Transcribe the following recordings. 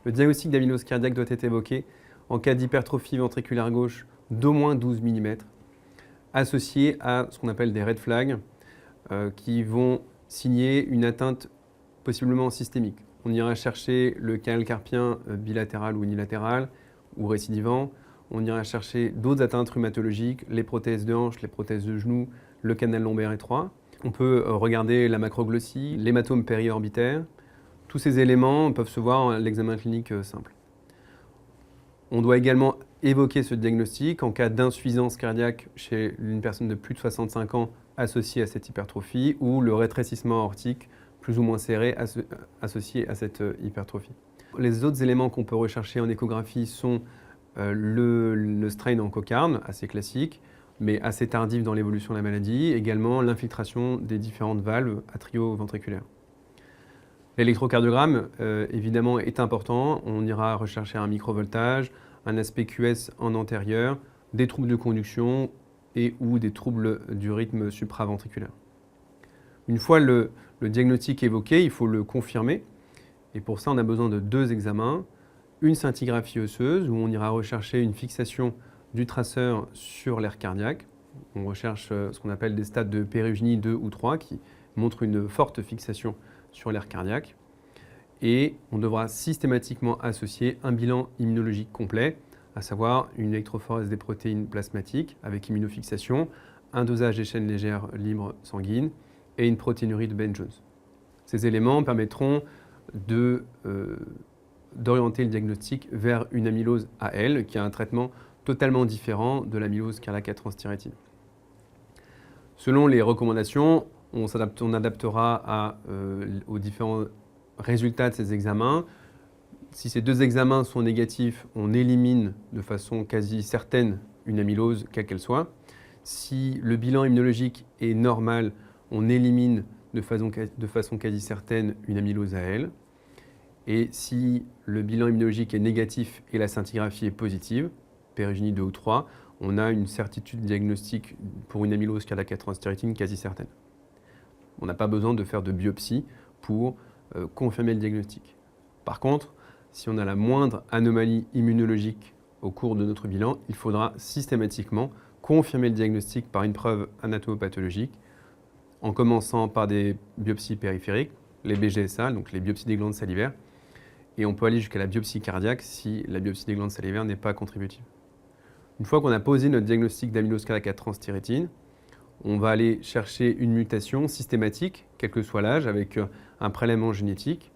Le diagnostic d'amylose cardiaque doit être évoqué en cas d'hypertrophie ventriculaire gauche d'au moins 12 mm, associé à ce qu'on appelle des red flags qui vont signer une atteinte possiblement systémique. On ira chercher le canal carpien bilatéral ou unilatéral ou récidivant. On ira chercher d'autres atteintes rhumatologiques, les prothèses de hanche, les prothèses de genoux, le canal lombaire étroit. On peut regarder la macroglossie, l'hématome périorbitaire. Tous ces éléments peuvent se voir à l'examen clinique simple. On doit également évoquer ce diagnostic en cas d'insuffisance cardiaque chez une personne de plus de 65 ans associée à cette hypertrophie ou le rétrécissement aortique plus ou moins serré associé à cette hypertrophie. Les autres éléments qu'on peut rechercher en échographie sont le strain en cocarde, assez classique, mais assez tardif dans l'évolution de la maladie, également l'infiltration des différentes valves atrioventriculaires. L'électrocardiogramme, évidemment, est important. On ira rechercher un microvoltage, un aspect QS en antérieur, des troubles de conduction et ou des troubles du rythme supraventriculaire. Une fois le diagnostic évoqué, il faut le confirmer. Et pour ça, on a besoin de deux examens. Une scintigraphie osseuse, où on ira rechercher une fixation du traceur sur l'air cardiaque. On recherche ce qu'on appelle des stades de pérugénie 2 ou 3 qui montrent une forte fixation sur l'air cardiaque. Et on devra systématiquement associer un bilan immunologique complet, à savoir une électrophorèse des protéines plasmatiques avec immunofixation, un dosage des chaînes légères libres sanguines et une protéinurie de Ben-Jones. Ces éléments permettront d'orienter le diagnostic vers une amylose AL, qui a un traitement totalement différent de l'amylose cardiaque à transthyrétine. Selon les recommandations, on adaptera aux différents résultats de ces examens. Si ces deux examens sont négatifs, on élimine de façon quasi certaine une amylose, quelle qu'elle soit. Si le bilan immunologique est normal, on élimine de façon quasi certaine une amylose AL. Et si le bilan immunologique est négatif et la scintigraphie est positive, pérugénie 2 ou 3, on a une certitude diagnostique pour une amylose cardiaque à transthyrétine quasi certaine. On n'a pas besoin de faire de biopsie pour confirmer le diagnostic. Par contre, si on a la moindre anomalie immunologique au cours de notre bilan, il faudra systématiquement confirmer le diagnostic par une preuve anatomopathologique, en commençant par des biopsies périphériques, les BGSA, donc les biopsies des glandes salivaires, et on peut aller jusqu'à la biopsie cardiaque si la biopsie des glandes salivaires n'est pas contributive. Une fois qu'on a posé notre diagnostic d'amylose cardiaque à transthyrétine, on va aller chercher une mutation systématique, quel que soit l'âge, avec un prélèvement génétique.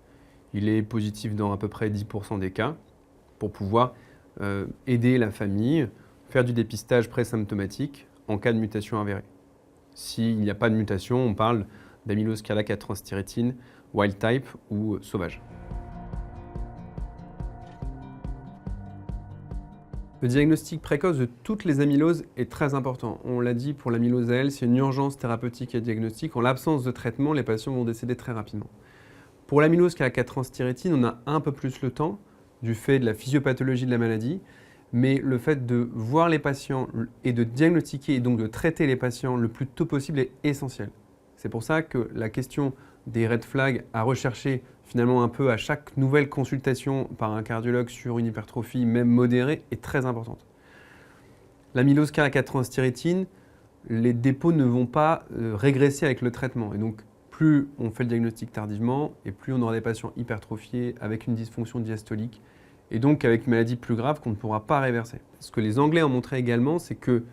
Il est positif dans à peu près 10% des cas, pour pouvoir aider la famille, faire du dépistage présymptomatique en cas de mutation avérée. S'il n'y a pas de mutation, on parle d'amylose cardiaque à transthyrétine wild type ou sauvage. Le diagnostic précoce de toutes les amyloses est très important. On l'a dit, pour l'amylose AL, c'est une urgence thérapeutique et diagnostique. En l'absence de traitement, les patients vont décéder très rapidement. Pour l'amylose cardiaque à transthyrétine, on a un peu plus le temps du fait de la physiopathologie de la maladie, mais le fait de voir les patients et de diagnostiquer et donc de traiter les patients le plus tôt possible est essentiel. C'est pour ça que la question des red flags à rechercher finalement un peu à chaque nouvelle consultation par un cardiologue sur une hypertrophie même modérée est très importante. L'amylose cardiaque à transthyrétine, les dépôts ne vont pas régresser avec le traitement. Et donc, plus on fait le diagnostic tardivement, et plus on aura des patients hypertrophiés avec une dysfonction diastolique, et donc avec une maladie plus grave qu'on ne pourra pas réverser. Ce que les Anglais ont montré également, c'est que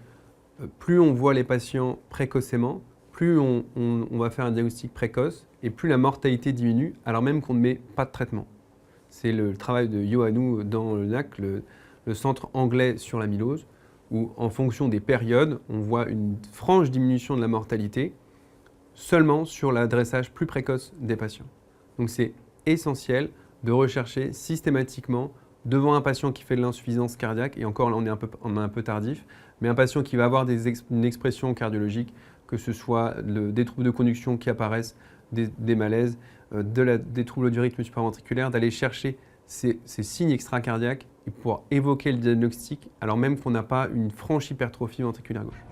plus on voit les patients précocement, plus on va faire un diagnostic précoce, et plus la mortalité diminue, alors même qu'on ne met pas de traitement. C'est le travail de Ioannou dans le NAC, le centre anglais sur l'amylose, où en fonction des périodes, on voit une franche diminution de la mortalité seulement sur l'adressage plus précoce des patients. Donc c'est essentiel de rechercher systématiquement devant un patient qui fait de l'insuffisance cardiaque, et encore là on est un peu tardif, mais un patient qui va avoir une expression cardiologique, que ce soit des troubles de conduction qui apparaissent, des malaises, des troubles du rythme supraventriculaire, d'aller chercher ces signes extracardiaques et pouvoir évoquer le diagnostic alors même qu'on n'a pas une franche hypertrophie ventriculaire gauche.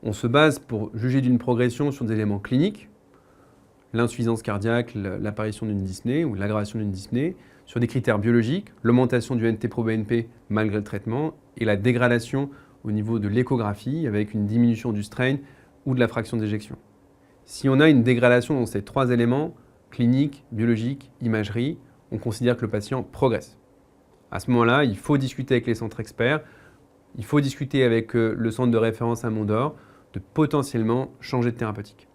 On se base pour juger d'une progression sur des éléments cliniques. l'insuffisance cardiaque, l'apparition d'une dyspnée ou l'aggravation d'une dyspnée, sur des critères biologiques, l'augmentation du NT-proBNP malgré le traitement et la dégradation au niveau de l'échographie avec une diminution du strain ou de la fraction d'éjection. Si on a une dégradation dans ces 3 éléments, clinique, biologique, imagerie, on considère que le patient progresse. À ce moment-là, il faut discuter avec les centres experts, il faut discuter avec le centre de référence à Mondor de potentiellement changer de thérapeutique.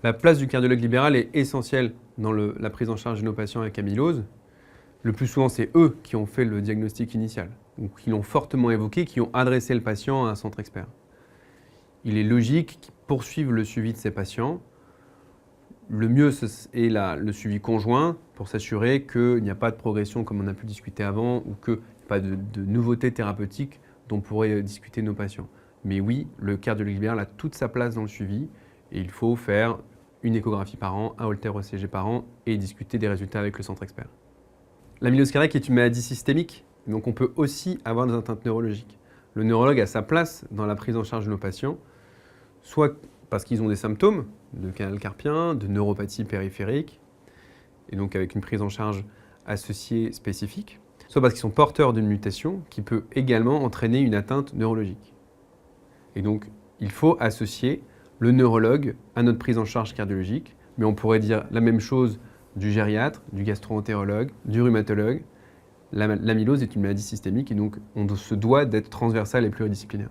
La place du cardiologue libéral est essentielle dans la prise en charge de nos patients avec amylose. Le plus souvent, c'est eux qui ont fait le diagnostic initial, ou qui l'ont fortement évoqué, qui ont adressé le patient à un centre expert. Il est logique qu'ils poursuivent le suivi de ces patients. Le mieux est le suivi conjoint pour s'assurer qu'il n'y a pas de progression comme on a pu discuter avant ou qu'il n'y a pas de nouveautés thérapeutiques dont pourraient discuter nos patients. Mais oui, le cardiologue libéral a toute sa place dans le suivi et il faut faire une échographie par an, un Holter-ECG par an et discuter des résultats avec le centre expert. L'amylose cardiaque est une maladie systémique, donc on peut aussi avoir des atteintes neurologiques. Le neurologue a sa place dans la prise en charge de nos patients, soit parce qu'ils ont des symptômes de canal carpien, de neuropathie périphérique, et donc avec une prise en charge associée spécifique, soit parce qu'ils sont porteurs d'une mutation qui peut également entraîner une atteinte neurologique. Et donc, il faut associer le neurologue à notre prise en charge cardiologique, mais on pourrait dire la même chose du gériatre, du gastro-entérologue, du rhumatologue. L'amylose est une maladie systémique et donc on se doit d'être transversal et pluridisciplinaire.